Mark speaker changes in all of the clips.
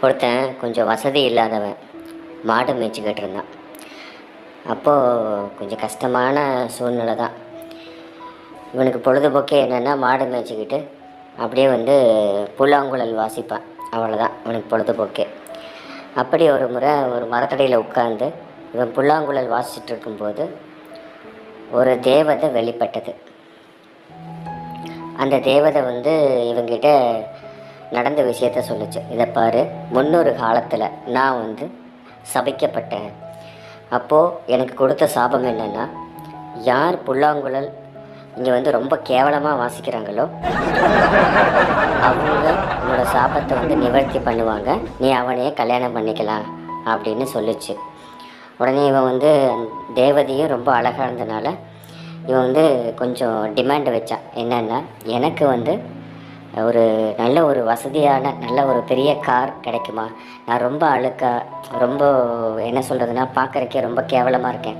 Speaker 1: ஒருத்தன் கொஞ்சம் வசதி இல்லாதவன் மாடு மேய்ச்சிக்கிட்டு இருந்தான். அப்போது கொஞ்சம் கஷ்டமான சூழ்நிலை தான். இவனுக்கு பொழுதுபோக்கே என்னென்னா மாடு மேய்ச்சிக்கிட்டு அப்படியே புல்லாங்குழல் வாசிப்பான். அவ்வளோதான் இவனுக்கு பொழுதுபோக்கே. அப்படி ஒரு முறை ஒரு மரத்தடியில் உட்கார்ந்து இவன் புல்லாங்குழல் வாசிச்சுட்டு இருக்கும்போது ஒரு தேவதை வெளிப்பட்டது. அந்த தேவதை இவங்கிட்ட நடந்த விஷயத்த சொல்லுச்சு. இதை பாரு, முன்னொரு காலத்தில் நான் சபிக்கப்பட்டேன். அப்போது எனக்கு கொடுத்த சாபம் என்னென்னா, யார் புல்லாங்குழல் இங்கே ரொம்ப கேவலமாக வாசிக்கிறாங்களோ அவங்க உன்னோட சாபத்தை நிவர்த்தி பண்ணுவாங்க, நீ அவனையே கல்யாணம் பண்ணிக்கலாம் அப்படின்னு சொல்லிச்சு. உடனே இவன் தேவதையும் ரொம்ப அழகாக இருந்தனால இவன் கொஞ்சம் டிமாண்ட் வச்சான். என்னென்னா, எனக்கு ஒரு நல்ல ஒரு வசதியான நல்ல ஒரு பெரிய கார் கிடைக்குமா? நான் ரொம்ப ரொம்ப என்ன சொல்கிறதுனா பார்க்குறக்கே ரொம்ப கேவலமாக இருக்கேன்.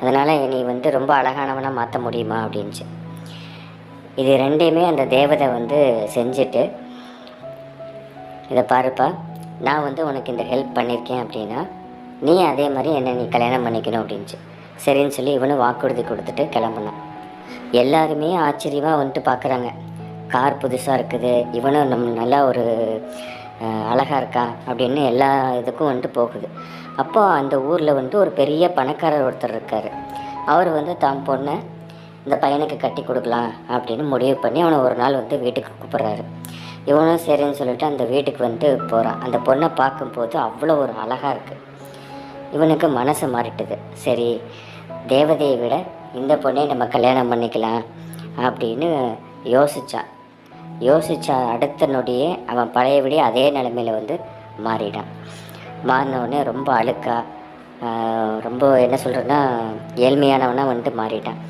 Speaker 1: அதனால் நீ ரொம்ப அழகானவனாக மாற்ற முடியுமா அப்படின்ச்சு. இது ரெண்டையுமே அந்த தேவதை செஞ்சுட்டு, இதை பாருப்பா, நான் உனக்கு இந்த ஹெல்ப் பண்ணியிருக்கேன் அப்படின்னா நீ அதே மாதிரி என்னை நீ கல்யாணம் பண்ணிக்கணும் அப்படின்ச்சு. சரின்னு சொல்லி இவனும் வாக்குறுதி கொடுத்துட்டு கிளம்புனான். எல்லாருமே ஆச்சரியமாக பார்க்குறாங்க. கார் புதுசாக இருக்குது, இவனும் நல்லா ஒரு அழகாக இருக்கா அப்படின்னு எல்லா இதுக்கும் போகுது. அப்போ அந்த ஊரில் ஒரு பெரிய பணக்காரர் ஒருத்தர் இருக்கார். அவர் தான் பொண்ணை இந்த பையனுக்கு கட்டி கொடுக்கலாம் அப்படின்னு முடிவு பண்ணி அவனை ஒரு நாள் வீட்டுக்கு கூப்பிட்றாரு. இவனும் சரின்னு சொல்லிட்டு அந்த வீட்டுக்கு போகிறான். அந்த பொண்ணை பார்க்கும்போது அவ்வளோ ஒரு அழகாக இருக்குது. இவனுக்கு மனசு மாறிட்டுது. சரி, தேவதையை விட இந்த பொண்ணை நம்ம கல்யாணம் பண்ணிக்கலாம் அப்படின்னு யோசித்தா அடுத்த நொடியே அவன் பழையபடி அதே நிலைமையில் மாறிடான். மாறினவுடனே ரொம்ப ரொம்ப என்ன சொல்கிறேன்னா ஏழ்மையானவனாக மாறிட்டான்.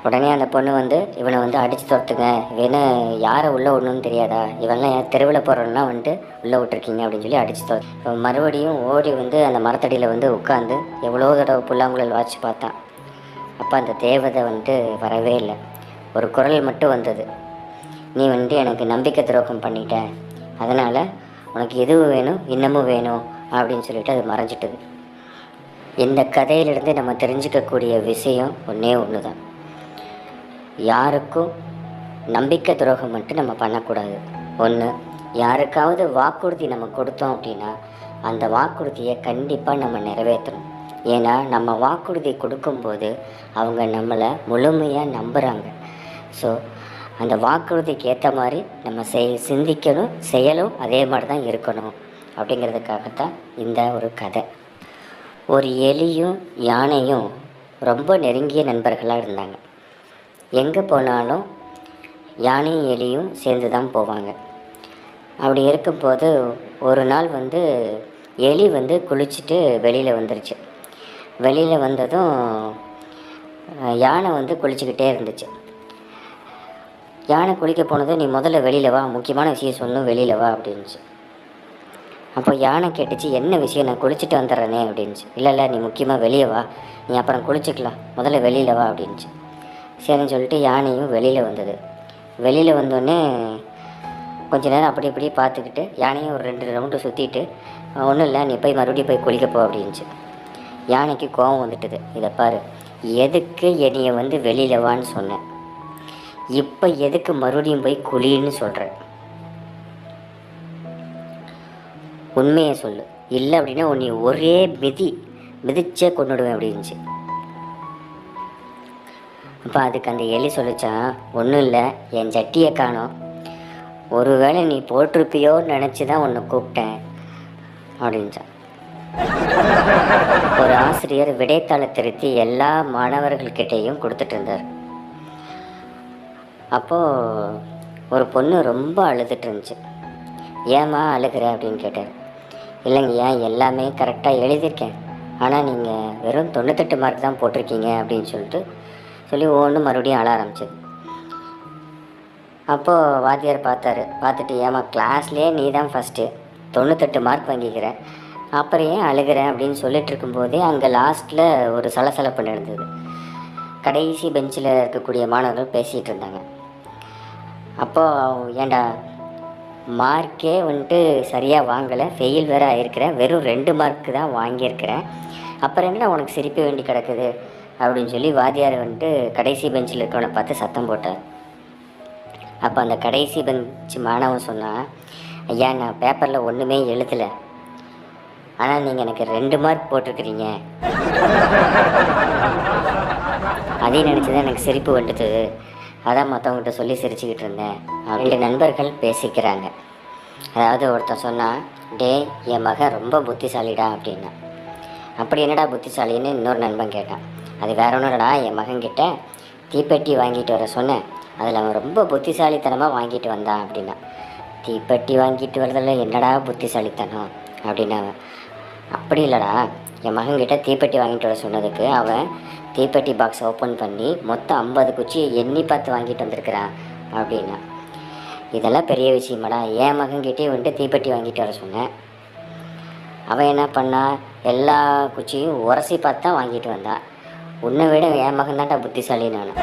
Speaker 1: உடனே அந்த பொண்ணு இவனை அடித்து துரத்துங்க, இவனை யாரை உள்ளே விடணும்னு தெரியாதா, இவன்லாம் தெருவில் போகிறவன்லாம் உள்ளே விட்டுருக்கீங்க அப்படின்னு சொல்லி அடித்து துரத்து. மறுபடியும் ஓடி அந்த மரத்தடியில் உட்காந்து எவ்வளோ தடவை புல்லாங்குழல் வாட்சி பார்த்தான். அப்போ அந்த தேவதை வரவே இல்லை. ஒரு குரல் மட்டும் வந்தது. நீ எனக்கு நம்பிக்கை துரோகம் பண்ணிட்ட, அதனால் உனக்கு எதுவும் வேணும், இன்னமும் வேணும் அப்படின்னு சொல்லிட்டு அது மறைஞ்சிட்டது. இந்த கதையிலிருந்து நம்ம தெரிஞ்சுக்கக்கூடிய விஷயம் ஒன்றே ஒன்று தான். யாருக்கும் நம்பிக்கை துரோகம் மட்டும் நம்ம பண்ணக்கூடாது. ஒன்று, யாருக்காவது வாக்குறுதி நம்ம கொடுத்தோம் அப்படின்னா அந்த வாக்குறுதியை கண்டிப்பாக நம்ம நிறைவேற்றணும். ஏன்னா நம்ம வாக்குறுதி கொடுக்கும்போது அவங்க நம்மளை முழுமையாக நம்புகிறாங்க. ஸோ அந்த வாக்குறுதிக்கு ஏற்ற மாதிரி நம்ம சிந்திக்கணும், செயலும் அதே மாதிரி தான் இருக்கணும். அப்படிங்கிறதுக்காகத்தான் இந்த ஒரு கதை. ஒரு எலியும் யானையும் ரொம்ப நெருங்கிய நண்பர்களாக இருந்தாங்க. எங்கே போனாலும் யானையும் எலியும் சேர்ந்து தான் போவாங்க. அப்படி இருக்கும்போது ஒரு நாள் எலி குளிச்சுட்டு வெளியில் வந்துருச்சு. வெளியில் வந்ததும் யானை குளிச்சுக்கிட்டே இருந்துச்சு. யானை குளிக்க போனதும் நீ முதல்ல வெளியில் வா, முக்கியமான விஷயம் சொல்லணும், வெளியில் வா அப்படின்ச்சு. அப்போ யானை கேட்டுச்சு, என்ன விஷயம், நான் குளிச்சுட்டு வந்துடுறேனே அப்படின்ச்சு. இல்லை நீ முக்கியமாக வெளியே வா, நீ அப்புறம் குளிச்சுக்கலாம், முதல்ல வெளியில் வா அப்படின்ச்சு. சரின்னு சொல்லிட்டு யானையும் வெளியில் வந்தது. வெளியில் வந்தோடனே கொஞ்ச நேரம் அப்படி இப்படி பார்த்துக்கிட்டு யானையும் ஒரு 2 ரவுண்டு சுற்றிட்டு, ஒன்றும் இல்லை, நீ போய் மறுபடியும் போய் குளிக்கப்போ அப்படின்ச்சு. யானைக்கு கோபம் வந்துட்டுது. இதை பாரு, எதுக்கு என்னையை வெளியில் வான்னு சொன்னேன், இப்போ எதுக்கு மறுபடியும் போய் குளின்னு சொல்கிறேன், உண்மையை சொல்லு, இல்லை அப்படின்னா உன்னை ஒரே மிதிச்சே கொண்டுடுவேன் அப்படின்ச்சு. அப்போ அதுக்கு அந்த எலி சொல்லிச்சான், ஒன்றும் இல்லை, என் சட்டியை காணோம், ஒருவேளை நீ போட்டிருப்பியோன்னு நினச்சி தான் உன்னை கூப்பிட்டேன் அப்படின்ச்சான். ஒரு ஆசிரியர் விடைத்தாளை திருத்தி எல்லா மாணவர்கள்கிட்டையும் கொடுத்துட்டு இருந்தார். அப்போது ஒரு பொண்ணு ரொம்ப அழுதுட்டு இருந்துச்சு. ஏம்மா அழுகிற அப்படின்னு கேட்டார். இல்லைங்க, ஏன் எல்லாமே கரெக்டாக எழுதியிருக்கேன், ஆனால் நீங்கள் வெறும் 98 மார்க் தான் போட்டிருக்கீங்க அப்படின்னு சொல்லி ஒவ்வொன்று மறுபடியும் அழ ஆரம்பிச்சது. அப்போது வாத்தியார் பார்த்துட்டு, ஏமா கிளாஸ்லேயே நீ தான் ஃபஸ்ட்டு 98 மார்க் வாங்கிக்கிறேன், அப்புறம் ஏன் அழுகிறேன் அப்படின்னு சொல்லிட்டு இருக்கும்போதே அங்கே லாஸ்ட்டில் ஒரு சலசலப்பு நடந்தது. கடைசி பெஞ்சில் இருக்கக்கூடிய மாணவர்கள் பேசிகிட்டு இருந்தாங்க. அப்போது ஏண்டா மார்க்கே வந்துட்டு சரியாக வாங்கலை, ஃபெயில் வேறு ஆகிருக்கிறேன், வெறும் 2 மார்க்கு தான் வாங்கியிருக்கிறேன், அப்புறம் என்ன உனக்கு சிரிக்க வேண்டி கிடக்குது அப்படின்னு சொல்லி வாத்தியார் வந்துட்டு கடைசி பெஞ்சில் இருக்கவனை பார்த்து சத்தம் போட்டார். அப்போ அந்த கடைசி பெஞ்ச் மாணவன் சொன்னான், ஐயா நான் பேப்பரில் ஒன்றுமே எழுதலை, ஆனால் நீங்கள் எனக்கு 2 மார்க் போட்டிருக்கிறீங்க, அதையும் நினச்சி தான் எனக்கு சிரிப்பு வந்துட்டு, அதான் மற்றவங்ககிட்ட சொல்லி சிரிச்சுக்கிட்டு இருந்தேன். 2 நண்பர்கள் பேசிக்கிறாங்க. அதாவது ஒருத்தன் சொன்னான், டே என் மகன் ரொம்ப புத்திசாலிடா அப்படின்னா. அப்படி என்னடா புத்திசாலின்னு இன்னொரு நண்பன் கேட்டான். அது வேற ஒன்றும் இல்லடா, என் மகன்கிட்ட தீப்பெட்டி வாங்கிட்டு வர சொன்னேன், அதில் அவன் ரொம்ப புத்திசாலித்தனமாக வாங்கிட்டு வந்தான் அப்படின்னா. தீப்பெட்டி வாங்கிட்டு வரதில் என்னடா புத்திசாலித்தனம் அப்படின்னா. அப்படி இல்லைடா, என் மகன்கிட்ட தீப்பெட்டி வாங்கிட்டு வர சொன்னதுக்கு அவன் தீப்பெட்டி பாக்ஸ் ஓப்பன் பண்ணி மொத்தம் 50 குச்சியை எண்ணி பார்த்து வாங்கிட்டு வந்திருக்கிறான் அப்படின்னா. இதெல்லாம் பெரிய விஷயமாடா, என் மகன்கிட்டே வந்துட்டு தீப்பெட்டி வாங்கிட்டு வர சொன்னேன், அவன் என்ன பண்ணா எல்லா குச்சியும் உரசி பார்த்து தான் வாங்கிட்டு வந்தான், உன்னை விட என் மகன் தான்டா புத்திசாலி நான்.